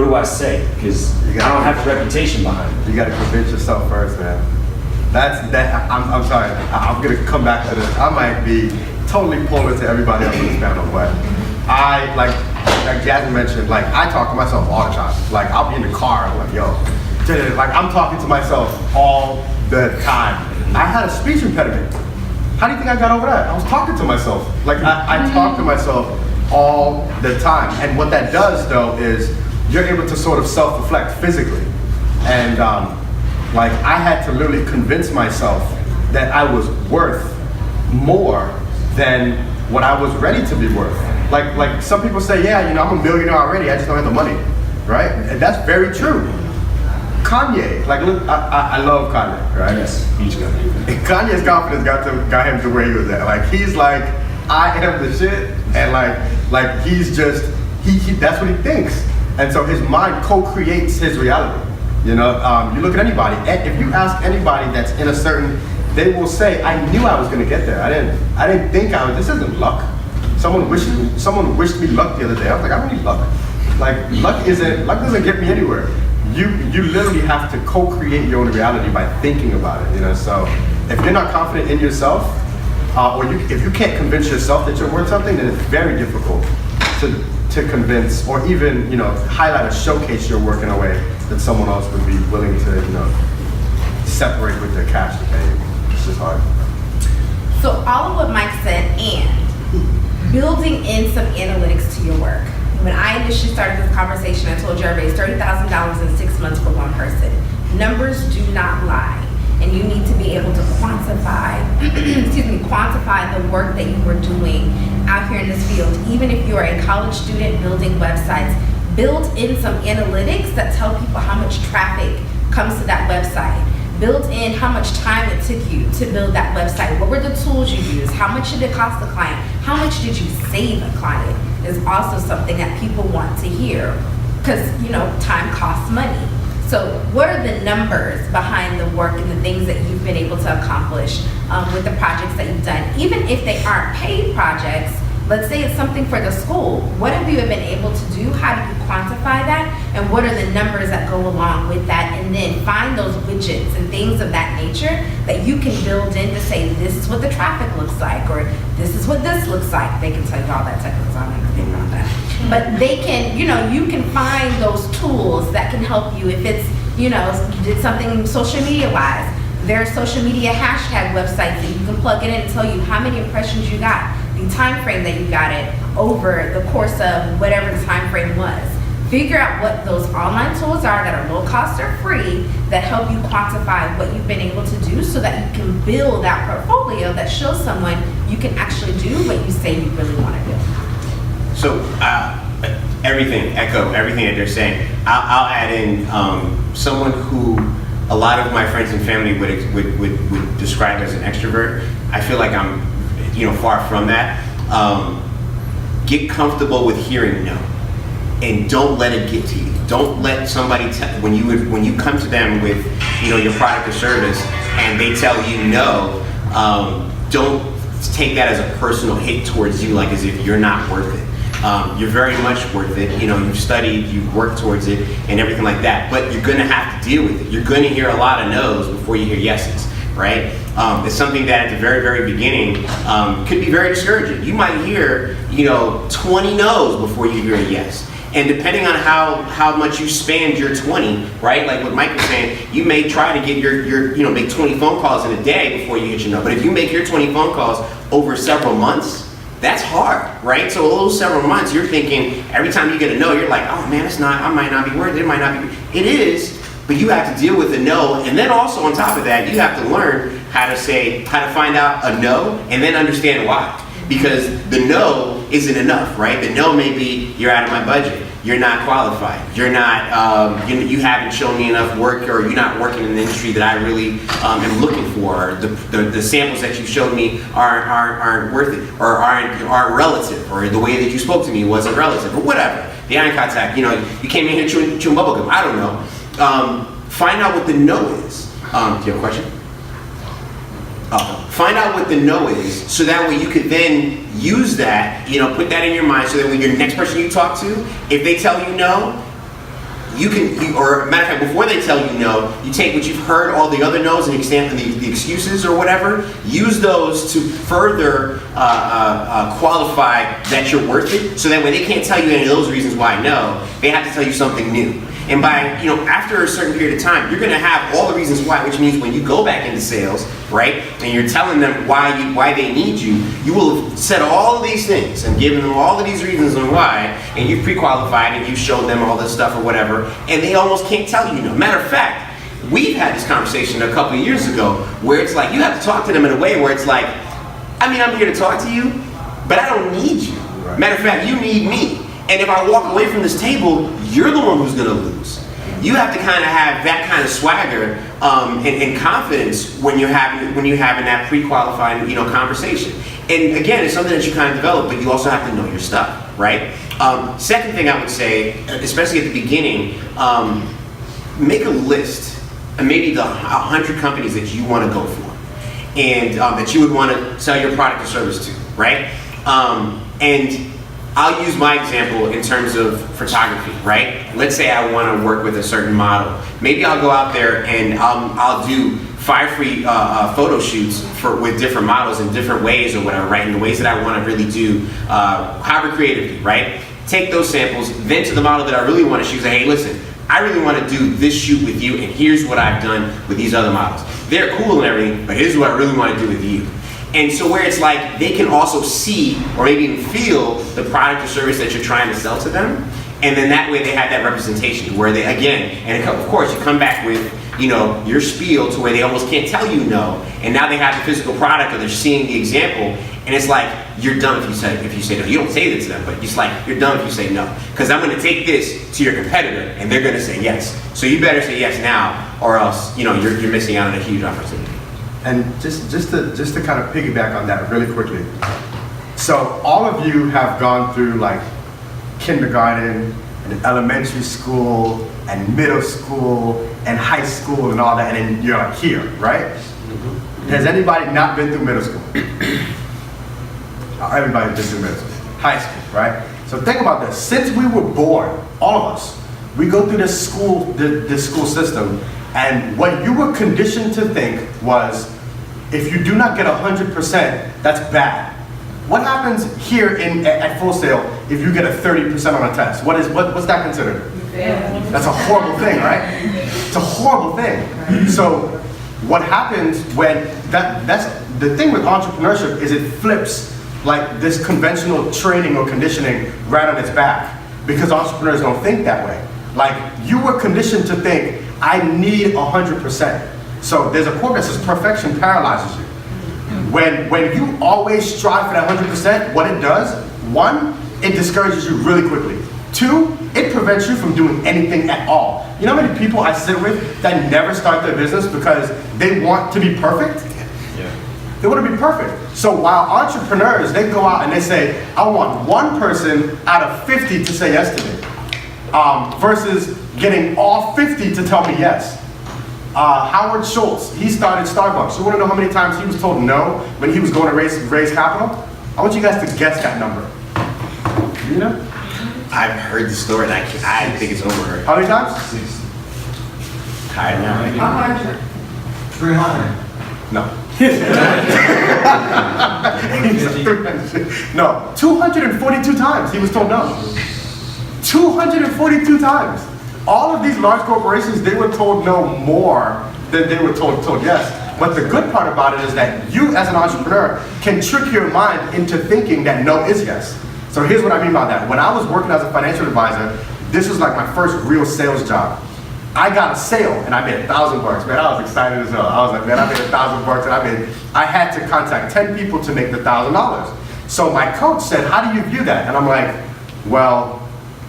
do I say? Because I don't have a reputation behind it. You got to convince yourself first, man. I'm sorry. I'm gonna come back to this. I might be totally polar to everybody else on this panel, but like Jasmine mentioned, I talk to myself all the time. I'll be in the car, I'm like, yo, I'm talking to myself all the time. I had a speech impediment. How do you think I got over that? I was talking to myself. I talk to myself all the time. And what that does, though, is you're able to sort of self-reflect physically. And I had to literally convince myself that I was worth more than what I was ready to be worth. Like some people say, yeah, I'm a millionaire already, I just don't have the money, right? And that's very true. Kanye, look, I love Kanye, right? Yes, huge guy. Kanye's confidence got him to where he was at. He's like, I am the shit, and he's just, that's what he thinks. And so his mind co-creates his reality. You look at anybody, if you ask anybody that's in a certain, they will say, I knew I was gonna get there. I didn't think this isn't luck. Someone wished me luck the other day. I was like, I don't need luck. Luck doesn't get me anywhere. You literally have to co-create your own reality by thinking about it, So if you're not confident in yourself, if you can't convince yourself that you're worth something, then it's very difficult to convince or even, highlight or showcase your work in a way that someone else would be willing to, separate with their cash to pay you. It's just hard. So all of what Mike said, and building in some analytics to your work. When I initially started this conversation, I told you I raised $30,000 in 6 months for one person. Numbers do not lie, and you need to be able to quantify, quantify the work that you were doing out here in this field. Even if you are a college student building websites, build in some analytics that tell people how much traffic comes to that website. Build in how much time it took you to build that website. What were the tools you used? How much did it cost the client? How much did you save a client? Is also something that people want to hear, because time costs money. So what are the numbers behind the work and the things that you've been able to accomplish with the projects that you've done? Even if they aren't paid projects, let's say it's something for the school. What have you been able to do? How do you quantify that? And what are the numbers that go along with that? And then find those widgets and things of that nature that you can build in to say, this is what the traffic looks like, or this is what this looks like. They can tell you all that technical, so I'm not gonna think about that. But they can, you can find those tools that can help you if it's, you did something social media wise. There are social media hashtag websites that you can plug in and tell you how many impressions you got, the time frame that you got it over the course of whatever the time frame was. Figure out what those online tools are that are low cost or free that help you quantify what you've been able to do so that you can build that portfolio that shows someone you can actually do what you say you really want to do. So echo everything that they're saying. I'll add in someone who a lot of my friends and family would describe as an extrovert. I feel like I'm far from that. Get comfortable with hearing no, and don't let it get to you. Don't let somebody when you come to them with your product or service, and they tell you no, don't take that as a personal hit towards you, like as if you're not worth it. You're very much worth it. You know, you've studied, you've worked towards it, and everything like that. But you're gonna have to deal with it. You're gonna hear a lot of no's before you hear yeses, right? It's something that at the very, very beginning could be very discouraging. You might hear, 20 no's before you hear a yes. And depending on how much you spanned your 20, right? Like what Mike was saying, you may try to get your make 20 phone calls in a day before you hit your no. But if you make your 20 phone calls over several months, that's hard, right? So those several months, you're thinking, every time you get a no, you're like, oh man, I might not be worth it, it might not be. It is, but you have to deal with the no. And then also on top of that, you have to learn how to find out a no and then understand why. Because the no isn't enough, right? The no may be, you're out of my budget, you're not qualified, you're not, you haven't shown me enough work, or you're not working in an industry that I really am looking for. The samples that you showed me aren't worth it, or aren't relative, or the way that you spoke to me wasn't relative, or whatever. The eye contact, you came in here chewing bubblegum, I don't know. Find out what the no is. Do you have a question? Find out what the no is, so that way you could then use that, put that in your mind, so that when your next person you talk to, if they tell you no, or matter of fact, before they tell you no, you take what you've heard, all the other no's and the excuses or whatever, use those to further qualify that you're worth it, so that way they can't tell you any of those reasons why no, they have to tell you something new. And by, after a certain period of time, you're gonna have all the reasons why, which means when you go back into sales, right, and you're telling them why they need you, you will have said all of these things and given them all of these reasons and why, and you've pre-qualified and you've showed them all this stuff or whatever, and they almost can't tell you no. Matter of fact, we've had this conversation a couple of years ago where it's like, you have to talk to them in a way where it's like, I'm here to talk to you, but I don't need you. Matter of fact, you need me. And if I walk away from this table, you're the one who's gonna lose. You have to kind of have that kind of swagger and confidence when you're having that pre-qualified conversation. And again, it's something that you kind of develop, but you also have to know your stuff, right? Second thing I would say, especially at the beginning, make a list of maybe the 100 companies that you want to go for, and that you would want to sell your product or service to, right? And I'll use my example in terms of photography, right? Let's say I want to work with a certain model. Maybe I'll go out there and I'll do 5 free photo shoots with different models in different ways or whatever, right? In the ways that I want to really do, however creatively, right? Take those samples, then to the model that I really want to shoot, say, hey, listen, I really want to do this shoot with you, and here's what I've done with these other models. They're cool and everything, but here's what I really want to do with you. And so where it's like they can also see or maybe even feel the product or service that you're trying to sell to them, and then that way they have that representation where they, again, and of course you come back with your spiel to where they almost can't tell you no, and now they have the physical product or they're seeing the example, and it's like you're dumb if you say no. You don't say that to them, but it's like you're dumb if you say no, because I'm going to take this to your competitor and they're going to say yes. So you better say yes now, or else you're missing out on a huge opportunity. And just to kind of piggyback on that really quickly. So all of you have gone through like kindergarten and elementary school and middle school and high school and all that, and then you're like here, right? Has anybody not been through middle school? Everybody's been through middle school. High school, right? So think about this. Since we were born, all of us, we go through this school system, and what you were conditioned to think was, if you do not get 100%, that's bad. What happens here at Full Sail if you get a 30% on a test? What's that considered? That's a horrible thing, right? It's a horrible thing. So what happens when that's the thing with entrepreneurship is it flips like this conventional training or conditioning right on its back, because entrepreneurs don't think that way. Like, you were conditioned to think, I need 100%. So there's a quote that says perfection paralyzes you. When you always strive for that 100%, what it does, 1, it discourages you really quickly. 2, it prevents you from doing anything at all. You know how many people I sit with that never start their business because they want to be perfect? Yeah. They want to be perfect. So while entrepreneurs, they go out and they say, I want 1 person out of 50 to say yes to me, versus getting all 50 to tell me yes. Howard Schultz, he started Starbucks. You want to know how many times he was told no when he was going to raise capital? I want you guys to guess that number. You know? I've heard the story, and I think it's overheard. How many times? Tired now. 100. 300. No. No, 242 times he was told no. 242 times. All of these large corporations, they were told no more than they were told yes. But the good part about it is that you as an entrepreneur can trick your mind into thinking that no is yes. So here's what I mean by that. When I was working as a financial advisor, this was like my first real sales job. I got a sale and I made $1,000, man. I was excited as hell. I was like, man, I made $1,000 and I had to contact 10 people to make the $1,000. So my coach said, how do you view that? And I'm like, well,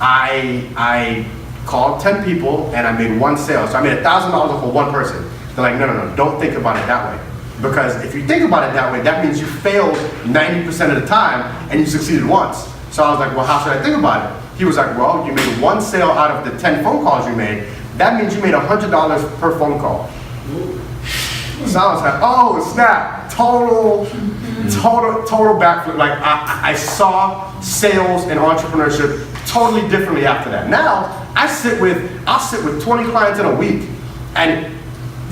I called 10 people and I made one sale. So I made $1,000 for one person. They're like, no, don't think about it that way. Because if you think about it that way, that means you failed 90% of the time and you succeeded once. So I was like, well, how should I think about it? He was like, well, you made one sale out of the 10 phone calls you made. That means you made $100 per phone call. So I was like, oh snap, total backflip. Like I saw sales and entrepreneurship totally differently after that. Now I'll sit with 20 clients in a week, and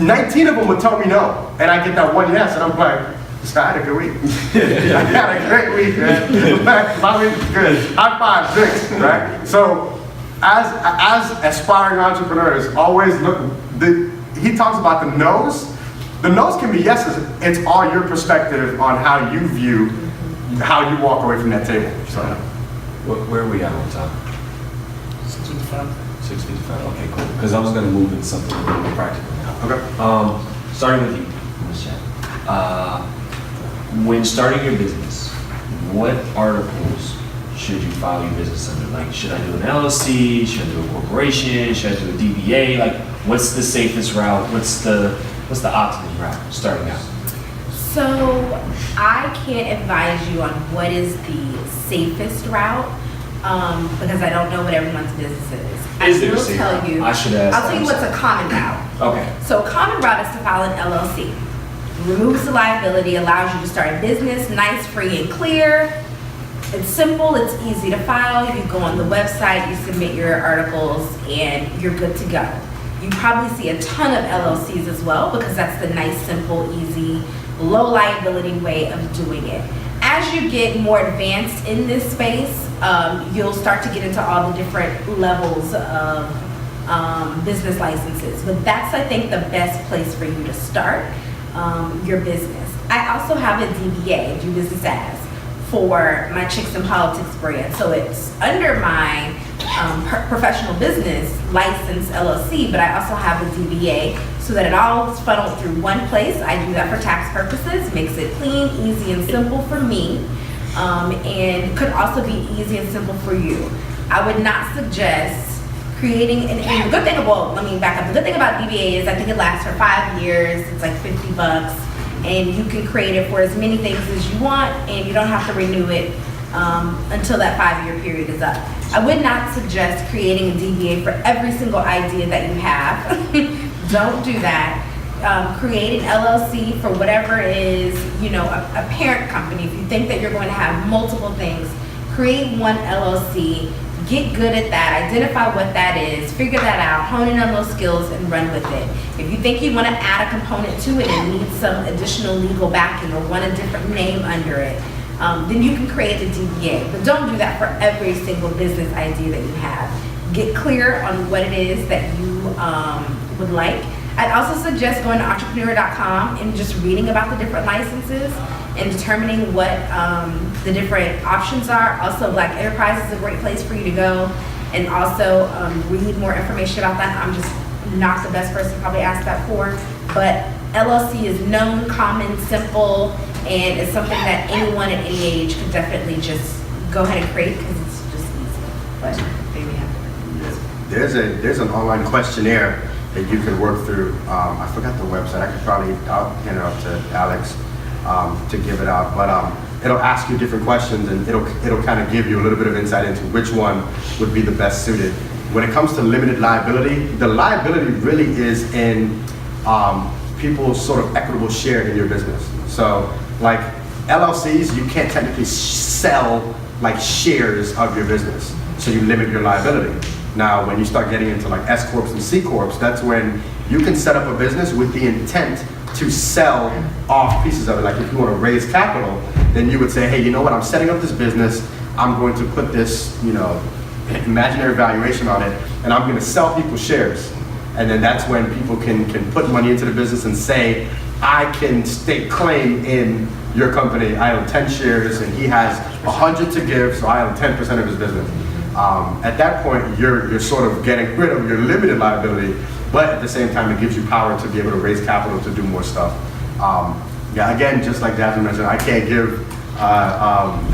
19 of them would tell me no, and I get that one yes, and I'm like, I had a good week. I had a great week, man. My week was good. High five, drinks, right? So as aspiring entrepreneurs, always look. He talks about the no's. The no's can be yeses. It's all your perspective on how you view how you walk away from that table. So, Where are we at on time? 655. 6:55. Okay, cool. Because I was going to move into something a little more practical now. okay. Starting with you, Ms. Chan. When starting your business, what articles should you file your business under? Like, should I do an LLC? Should I do a corporation? Should I do a DBA? Like, what's the safest route? What's the optimal route starting out? So I can't advise you on what is the safest route because I don't know what everyone's business is. Is there a will safe tell route? you. I should ask. I'll tell you what's a common route. Okay. So a common route is to file an LLC. Removes the liability, allows you to start a business, nice, free, and clear. It's simple, it's easy to file. You go on the website, you submit your articles, and you're good to go. You probably see a ton of LLCs as well because that's the nice, simple, easy, low liability way of doing it. As you get more advanced in this space, you'll start to get into all the different levels of business licenses. But that's, I think, the best place for you to start your business. I also have a DBA, do business as, for my Chicks and Politics brand. So it's under my professional business license LLC, but I also have a DBA so that it all is funneled through one place. I do that for tax purposes, makes it clean, easy, and simple for me, and could also be easy and simple for you. I would not suggest creating, and the good thing, well, let me back up. The good thing about DBA is I think it lasts for 5 years. It's like $50, and you can create it for as many things as you want, and you don't have to renew it until that 5-year period is up. I would not suggest creating a DBA for every single idea that you have. Don't do that. Create an LLC for whatever is, a parent company. If you think that you're going to have multiple things, create one LLC. Get good at that, identify what that is, figure that out, hone in on those skills, and run with it. If you think you want to add a component to it and need some additional legal backing or want a different name under it, then you can create a DBA. But don't do that for every single business idea that you have. Get clear on what it is that you would like. I'd also suggest going to Entrepreneurial.com and just reading about the different licenses and determining what the different options are. Also, Black Enterprise is a great place for you to go and also read more information about that. I'm just not the best person to probably ask that for, but LLC is known, common, simple, and it's something that anyone at any age could definitely just go ahead and create because it's just easy. But there we have it. There's an online questionnaire that you can work through. I forgot the website. I'll hand it off to Alex to give it out. But it'll ask you different questions, and it'll kind of give you a little bit of insight into which one would be the best suited. When it comes to limited liability, the liability really is in people's sort of equitable share in your business. So like LLCs, you can't technically sell like shares of your business, so you limit your liability. Now, when you start getting into like S Corps and C Corps, that's when you can set up a business with the intent to sell off pieces of it. Like if you want to raise capital, then you would say, hey, you know what, I'm setting up this business, I'm going to put this, you know, imaginary valuation on it, and I'm going to sell people shares. And then that's when people can put money into the business and say, I can stake claim in your company. I own 10 shares and he has 100 to give, so I own 10% of his business. At that point, you're sort of getting rid of your limited liability, but at the same time, it gives you power to be able to raise capital to do more stuff. Yeah, again, just like Jasmine mentioned, I can't give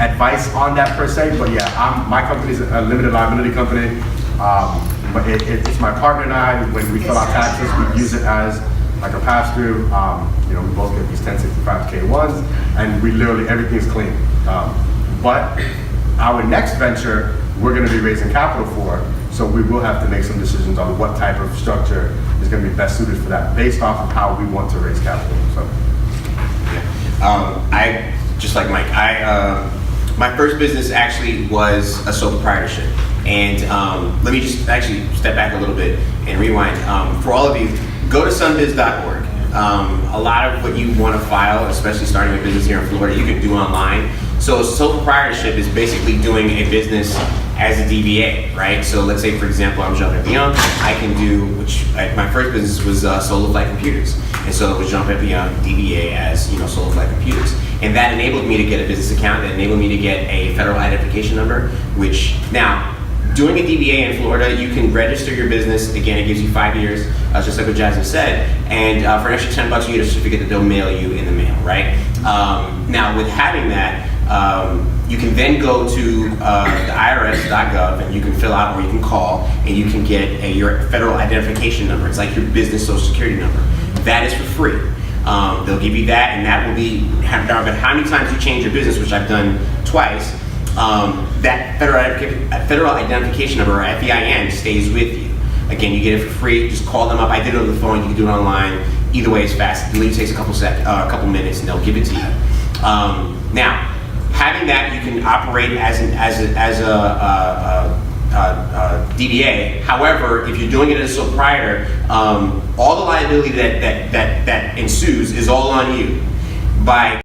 advice on that per se, but yeah, my company's a limited liability company. But it's my partner and I, when we fill out taxes, we use it as like a pass-through. You know, we both get these 1065K1s, and we literally, everything's clean. But our next venture, we're gonna be raising capital for, so we will have to make some decisions on what type of structure is gonna be best suited for that, based off of how we want to raise capital, so. I, just like Mike, my first business actually was a sole proprietorship. And let me just actually step back a little bit and rewind. For all of you, go to sunbiz.org. A lot of what you want to file, especially starting a business here in Florida, you can do online. So sole proprietorship is basically doing a business as a DBA, right? So let's say, for example, I'm jumping beyond. I can do, my first business was Solar Flight Computers. And so it was jumping beyond DBA as, you know, Solar Flight Computers. And that enabled me to get a business account, that enabled me to get a federal identification number, which now, doing a DBA in Florida, you can register your business. Again, it gives you 5 years, just like what Jasmine said. And for an extra $10, you get a certificate that they'll mail you in the mail, right? Now, with having that, you can then go to the IRS.gov and you can fill out, or you can call, and you can get your federal identification number. It's like your business social security number. That is for free. They'll give you that, and that will be, but how many times you change your business, which I've done twice, that federal identification number, or FEIN, stays with you. Again, you get it for free. Just call them up. I did it on the phone. You can do it online. Either way, it's fast. It literally takes a couple minutes, and they'll give it to you. Now, having that, you can operate as a DBA. However, if you're doing it as a sole proprietor, all the liability that ensues is all on you. By